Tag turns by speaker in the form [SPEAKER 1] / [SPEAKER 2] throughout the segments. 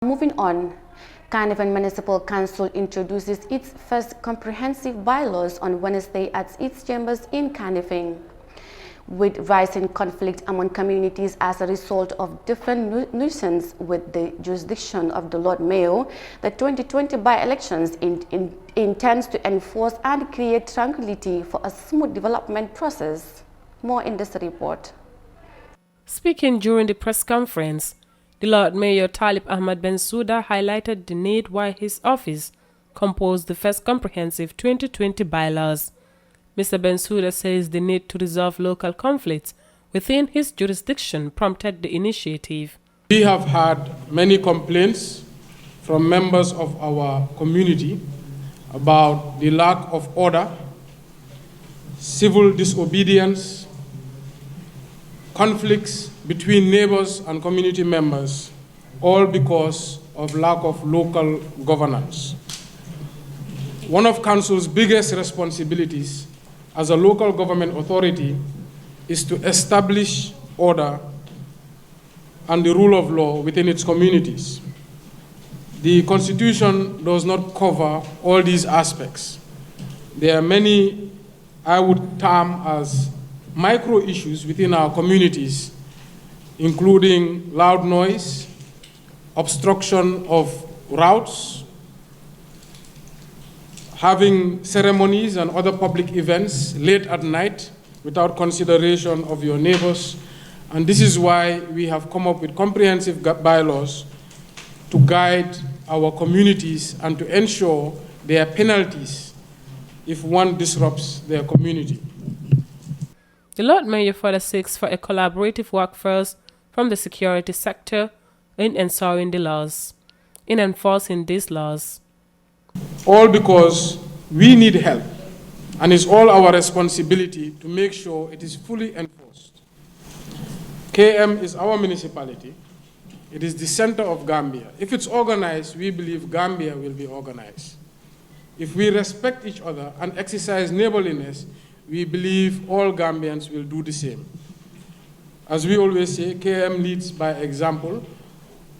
[SPEAKER 1] Moving on, Carnarvon Municipal Council introduces its first comprehensive bylaws on Wednesday at its chambers in Carnarvon. With rising conflict among communities as a result of different nuisance with the jurisdiction of the Lord Mayor, the 2020 by-elections intends to enforce and create tranquility for a smooth development process. More in this report.
[SPEAKER 2] Speaking during the press conference, the Lord Mayor Talib Ahmad Bensouda highlighted the need why his office composed the first comprehensive 2020 bylaws. Mr. Bensouda says the need to resolve local conflicts within his jurisdiction prompted the initiative.
[SPEAKER 3] We have had many complaints from members of our community about the lack of order, civil disobedience, conflicts between neighbors and community members, all because of lack of local governance. One of Council's biggest responsibilities as a local government authority is to establish order and the rule of law within its communities. The Constitution does not cover all these aspects. There are many I would term as micro issues within our communities, including loud noise, obstruction of routes, having ceremonies and other public events late at night without consideration of your neighbors. And this is why we have come up with comprehensive bylaws to guide our communities and to ensure there are penalties if one disrupts their community.
[SPEAKER 2] The Lord Mayor further seeks for a collaborative workforce from the security sector in ensuring the laws, in enforcing these laws.
[SPEAKER 3] All because we need help, and it's all our responsibility to make sure it is fully enforced. KM is our municipality. It is the center of Gambia. If it's organized, we believe Gambia will be organized. If we respect each other and exercise neighborliness, we believe all Gambians will do the same. As we always say, KM leads by example,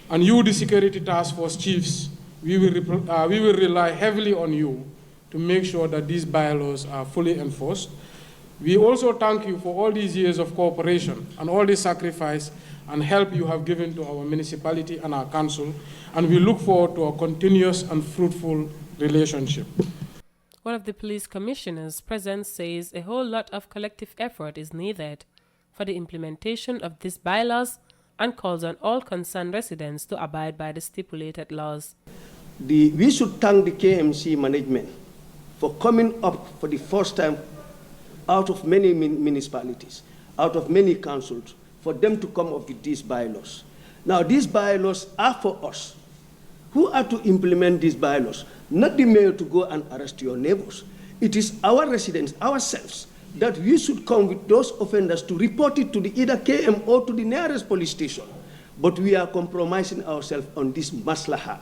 [SPEAKER 3] and you, the Security Task Force chiefs, we will rely heavily on you to make sure that these bylaws are fully enforced. We also thank you for all these years of cooperation and all the sacrifice and help you have given to our municipality and our council, and we look forward to a continuous and fruitful relationship.
[SPEAKER 2] One of the police commissioners present says a whole lot of collective effort is needed for the implementation of these bylaws and calls on all concerned residents to abide by the stipulated laws.
[SPEAKER 4] We should thank the KMC management for coming up for the first time out of many municipalities, out of many councils, for them to come up with these bylaws. Now, these bylaws are for us. Who are to implement these bylaws? Not the mayor to go and arrest your neighbors. It is our residents, ourselves, that we should come with those offenders to report it to either KM or to the nearest police station. But we are compromising ourselves on this maslaha.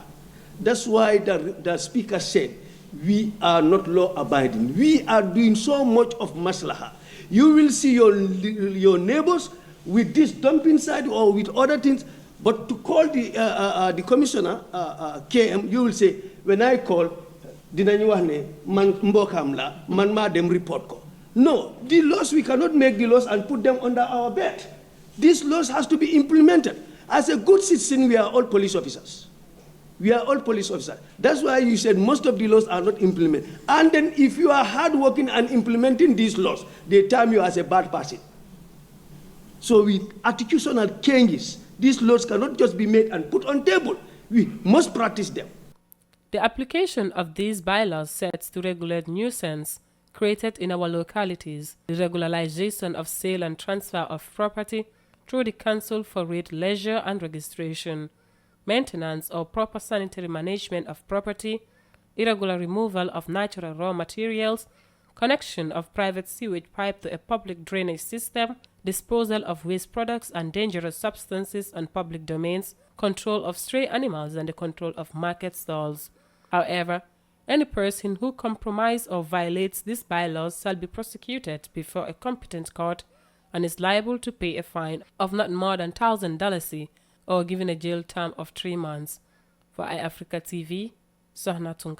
[SPEAKER 4] That's why the speaker said, we are not law-abiding. We are doing so much of maslaha. You will see your neighbors with this dumping side or with other things, but to call the commissioner, KM, you will say, when I call, dinañu wax ne man mbokam la, man ma dem report ko. No, the laws, we cannot make the laws and put them under our bed. These laws has to be implemented. As a good citizen, we are all police officers. We are all police officers. That's why you said most of the laws are not implemented. And then if you are hardworking and implementing these laws, they term you as a bad person. So with attitudinal changes, these laws cannot just be made and put on table. We must practice them.
[SPEAKER 2] The application of these bylaws sets to regulate nuisance created in our localities, the regularization of sale and transfer of property through the Council for Rate Leisure and Registration, maintenance or proper sanitary management of property, irregular removal of natural raw materials, connection of private sewage pipe to a public drainage system, disposal of waste products and dangerous substances on public domains, control of stray animals, and the control of market stalls. However, any person who compromises or violates these bylaws shall be prosecuted before a competent court and is liable to pay a fine of not more than $1,000 or given a jail term of 3 months. For iAfrica TV, Sohna Tunkara.